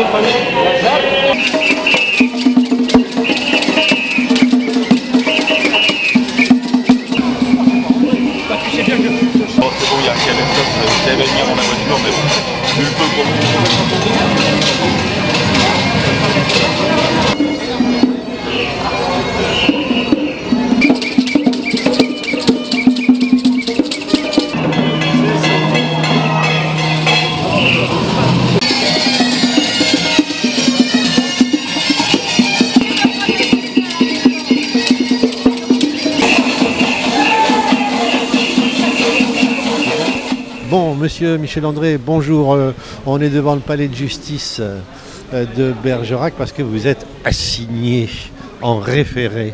il y a une espèce d'avenir dans la voiture, mais nul peut Bon, monsieur Michel André, bonjour. On est devant le palais de justice de Bergerac parce que vous êtes assigné en référé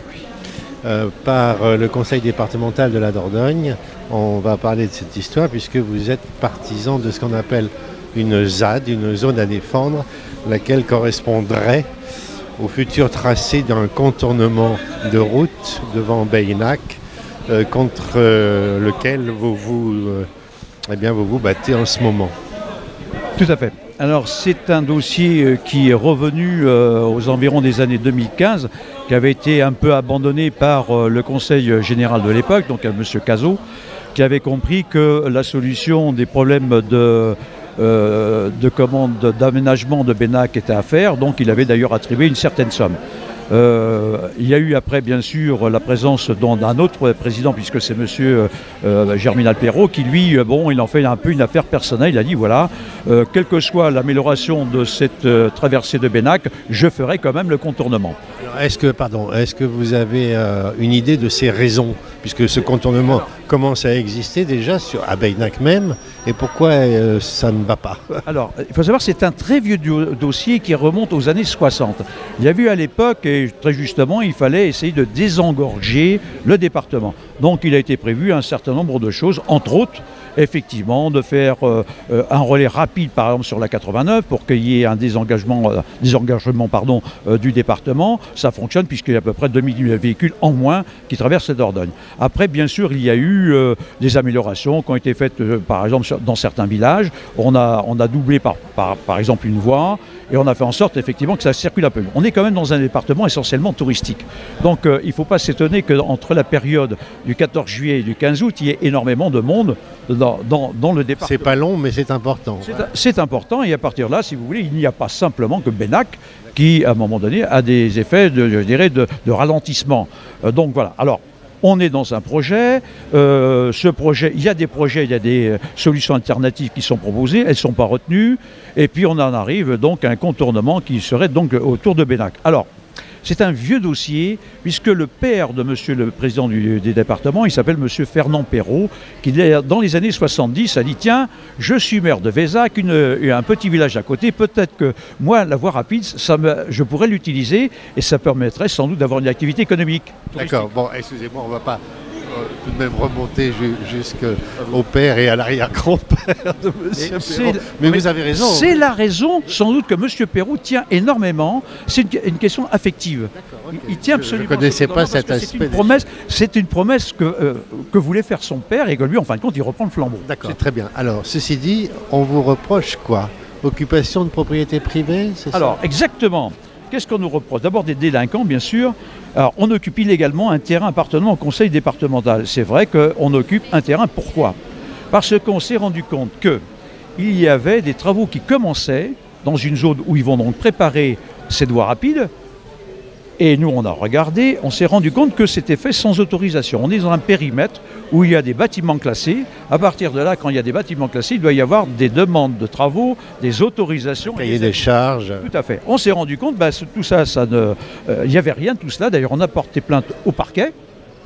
par le conseil départemental de la Dordogne. On va parler de cette histoire puisque vous êtes partisan de ce qu'on appelle une ZAD, une zone à défendre, laquelle correspondrait au futur tracé d'un contournement de route devant Beynac, contre lequel vous vous battez en ce moment. Tout à fait. Alors c'est un dossier qui est revenu aux environs des années 2015, qui avait été un peu abandonné par le conseil général de l'époque, donc M. Cazot, qui avait compris que la solution des problèmes d'aménagement de Beynac était à faire, donc il avait d'ailleurs attribué une certaine somme. Il y a eu après bien sûr la présence d'un autre président, puisque c'est M. Germinal Perrault qui lui, il en fait un peu une affaire personnelle. Il a dit voilà, quelle que soit l'amélioration de cette traversée de Beynac, je ferai quand même le contournement. Est-ce que vous avez une idée de ces raisons, puisque ce contournement commence à exister déjà à Beynac même, et pourquoi ça ne va pas? Alors, il faut savoir que c'est un très vieux dossier qui remonte aux années 60. Il y a eu à l'époque, et très justement, il fallait essayer de désengorger le département. Donc il a été prévu un certain nombre de choses, entre autres, effectivement, de faire un relais rapide, par exemple, sur la 89, pour qu'il y ait un désengagement du département. Ça fonctionne puisqu'il y a à peu près 2000 véhicules en moins qui traversent la Dordogne. Après, bien sûr, il y a eu des améliorations qui ont été faites, par exemple, dans certains villages. On a doublé, par exemple, une voie, et on a fait en sorte, effectivement, que ça circule un peu. On est quand même dans un département essentiellement touristique. Donc, il ne faut pas s'étonner qu'entre la période du 14 juillet et du 15 août, il y ait énormément de monde dans le département. C'est pas long, mais c'est important. C'est important, et à partir de là, si vous voulez, il n'y a pas simplement que Beynac qui, à un moment donné, a des effets, de ralentissement. Donc voilà. Alors, on est dans un projet. Ce projet, il y a des solutions alternatives qui sont proposées, elles ne sont pas retenues. Et puis on en arrive donc à un contournement qui serait donc autour de Beynac. Alors, c'est un vieux dossier, puisque le père de monsieur le président des départements, il s'appelle monsieur Fernand Perrault, qui dans les années 70 a dit tiens, je suis maire de Vézac, un petit village à côté, peut-être que moi la voie rapide, je pourrais l'utiliser et ça permettrait sans doute d'avoir une activité économique. D'accord, bon, excusez-moi, on ne va pas tout de même remonter jusqu'au père et à l'arrière-grand-père de monsieur Perrault. Mais vous avez raison. C'est la raison, sans doute, que monsieur Perrault tient énormément. C'est une question affective. Okay. Il tient absolument. Je ne connaissais pas cet aspect. C'est une promesse que voulait faire son père et que lui, en fin de compte, il reprend le flambeau. D'accord, c'est très bien. Alors, ceci dit, on vous reproche quoi? Occupation de propriété privée, c'est ça? Alors, exactement. Qu'est-ce qu'on nous reproche? D'abord des délinquants, bien sûr. Alors, on occupe illégalement un terrain appartenant au conseil départemental. C'est vrai qu'on occupe un terrain. Pourquoi? Parce qu'on s'est rendu compte qu'il y avait des travaux qui commençaient dans une zone où ils vont donc préparer cette voie rapide. Et nous, on a regardé, on s'est rendu compte que c'était fait sans autorisation. On est dans un périmètre où il y a des bâtiments classés. À partir de là, quand il y a des bâtiments classés, il doit y avoir des demandes de travaux, des autorisations. Cahier des charges. Tout à fait. On s'est rendu compte, tout ça, il n'y avait rien de tout cela. D'ailleurs, on a porté plainte au parquet.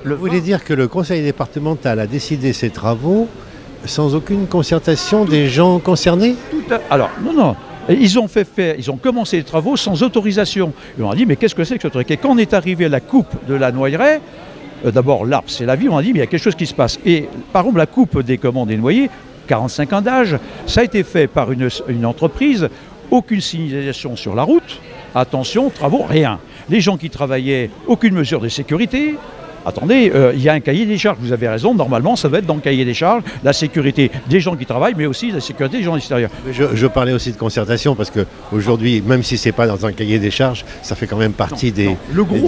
Vous voulez dire que le conseil départemental a décidé ces travaux sans aucune concertation des gens concernés? Alors, non. Ils ont commencé les travaux sans autorisation. Et on a dit, mais qu'est-ce que c'est que ce truc? Et quand on est arrivé à la coupe de la Noyeraie, d'abord l'arbre c'est la vie, on a dit, mais il y a quelque chose qui se passe. Et par exemple, la coupe des noyers, 45 ans d'âge, ça a été fait par une entreprise, aucune signalisation sur la route, attention, travaux, rien. Les gens qui travaillaient, aucune mesure de sécurité, attendez, il y a un cahier des charges, vous avez raison, normalement ça doit être dans le cahier des charges, la sécurité des gens qui travaillent, mais aussi la sécurité des gens extérieurs. Je parlais aussi de concertation parce qu'aujourd'hui, même si ce n'est pas dans un cahier des charges, ça fait quand même partie des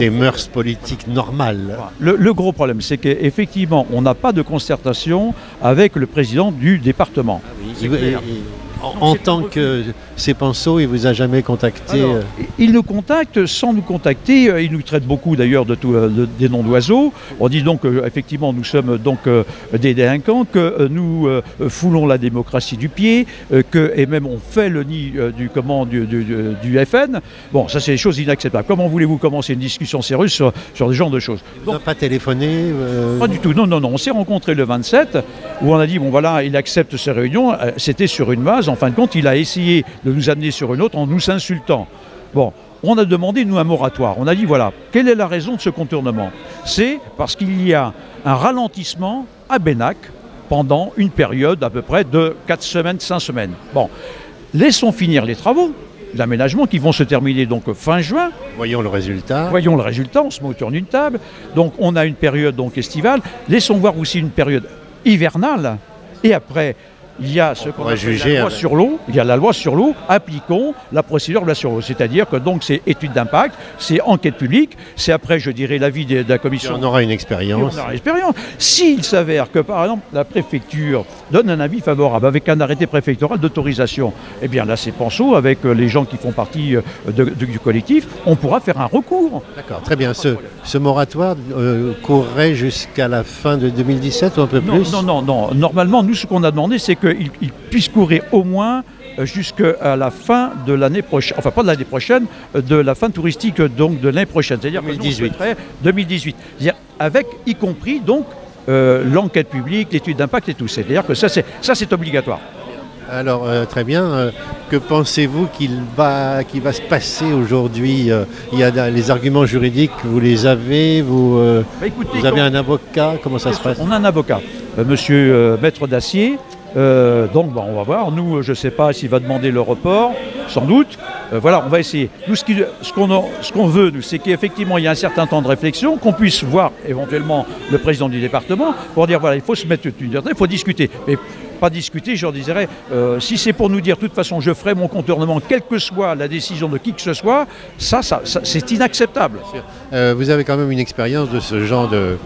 mœurs politiques normales. Le gros problème, c'est qu'effectivement, on n'a pas de concertation avec le président du département. En tant que Cepenso, il vous a jamais contacté? Alors, il nous contacte sans nous contacter. Il nous traite beaucoup d'ailleurs des noms d'oiseaux. On dit donc effectivement nous sommes donc des délinquants, que nous foulons la démocratie du pied, et même on fait le nid du FN. Bon, ça c'est des choses inacceptables. Comment voulez-vous commencer une discussion sérieuse sur ce genre de choses? Il n'a pas téléphoné? Pas du tout. Non. On s'est rencontrés le 27 où on a dit bon voilà, il accepte ces réunions. C'était sur une base. En fin de compte, il a essayé de nous amener sur une autre en nous insultant. Bon, on a demandé, nous, un moratoire. On a dit, voilà, quelle est la raison de ce contournement? C'est parce qu'il y a un ralentissement à Benac pendant une période à peu près de 4 semaines, 5 semaines. Bon, laissons finir les travaux d'aménagement qui vont se terminer donc fin juin. Voyons le résultat. Voyons le résultat, on se met autour d'une table. Donc, on a une période donc estivale. Laissons voir aussi une période hivernale. Et après, il y a ce qu'on appelle la loi sur l'eau. Il y a la loi sur l'eau. Appliquons la procédure de la sur l'eau. C'est-à-dire que donc c'est étude d'impact, c'est enquête publique, c'est après, je dirais, l'avis de la commission. On aura une expérience. On aura une expérience. S'il s'avère que, par exemple, la préfecture donne un avis favorable avec un arrêté préfectoral d'autorisation, eh bien là, c'est Cepenso, avec les gens qui font partie du collectif, on pourra faire un recours. D'accord, très bien. Ce moratoire courrait jusqu'à la fin de 2017 ou un peu plus? Non. Normalement, nous, ce qu'on a demandé, c'est qu'il puisse courir au moins jusqu'à la fin de l'année prochaine, enfin pas de l'année prochaine, de la fin touristique donc de l'année prochaine, c'est-à-dire 2018. C'est-à-dire avec y compris donc l'enquête publique, l'étude d'impact et tout. C'est-à-dire que ça c'est obligatoire. Alors très bien, que pensez-vous qu'il va se passer aujourd'hui? Il y a les arguments juridiques, vous les avez, vous avez un avocat, comment ça se passe? On a un avocat, monsieur Maître Dacier. Donc on va voir, nous je ne sais pas s'il va demander le report, sans doute, voilà, on va essayer. Nous ce qu'on veut, nous, c'est qu'effectivement il y a un certain temps de réflexion, qu'on puisse voir éventuellement le président du département pour dire voilà, il faut se mettre il faut discuter, mais pas discuter, je leur dirais, si c'est pour nous dire de toute façon je ferai mon contournement, quelle que soit la décision de qui que ce soit, ça c'est inacceptable. Vous avez quand même une expérience de ce genre de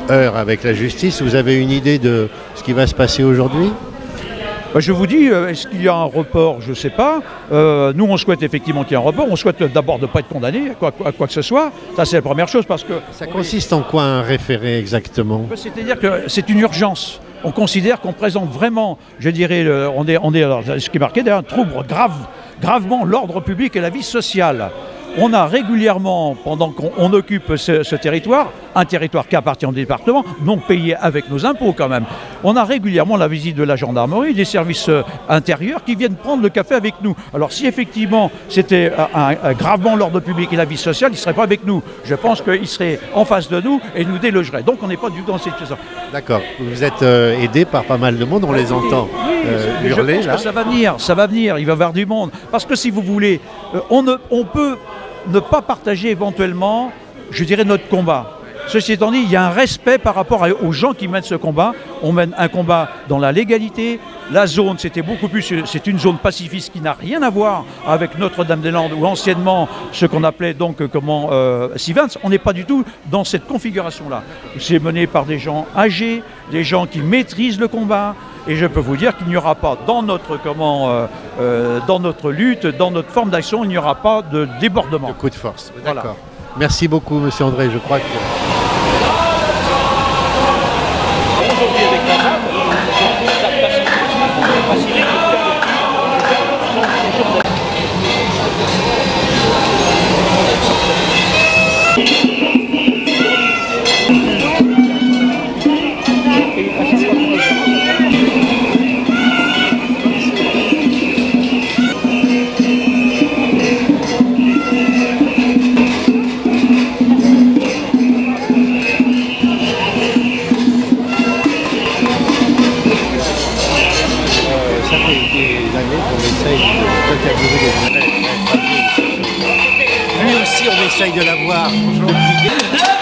heurt avec la justice, vous avez une idée de ce qui va se passer aujourd'hui? Je vous dis, est-ce qu'il y a un report? Je ne sais pas. Nous, on souhaite effectivement qu'il y ait un report. On souhaite d'abord de ne pas être condamné à quoi que ce soit. Ça, c'est la première chose parce que... Ça consiste en quoi un référé exactement? C'est-à-dire que c'est une urgence. On considère qu'on présente vraiment, je dirais, ce qui est marqué d'ailleurs, un trouble gravement l'ordre public et la vie sociale. On a régulièrement, pendant qu'on occupe ce territoire, un territoire qui appartient au département, donc payé avec nos impôts quand même, on a régulièrement la visite de la gendarmerie, des services intérieurs qui viennent prendre le café avec nous. Alors si effectivement c'était gravement l'ordre public et la vie sociale, ils ne seraient pas avec nous. Je pense qu'ils seraient en face de nous et nous délogeraient. Donc on n'est pas du tout dans cette situation. D'accord. Vous êtes aidé par pas mal de monde, on les entend hurler là. Ça va venir, il va y avoir du monde. Parce que si vous voulez, on peut ne pas partager éventuellement, je dirais, notre combat. Ceci étant dit, il y a un respect par rapport aux gens qui mènent ce combat. On mène un combat dans la légalité. La zone, c'était beaucoup plus, c'est une zone pacifiste qui n'a rien à voir avec Notre-Dame-des-Landes ou anciennement ce qu'on appelait donc Sivens. On n'est pas du tout dans cette configuration-là. C'est mené par des gens âgés, des gens qui maîtrisent le combat. Et je peux vous dire qu'il n'y aura pas dans notre lutte, dans notre forme d'action, il n'y aura pas de débordement. De coup de force. Voilà. D'accord. Merci beaucoup, monsieur André. Je crois que... Lui aussi, on essaye de l'avoir depuis...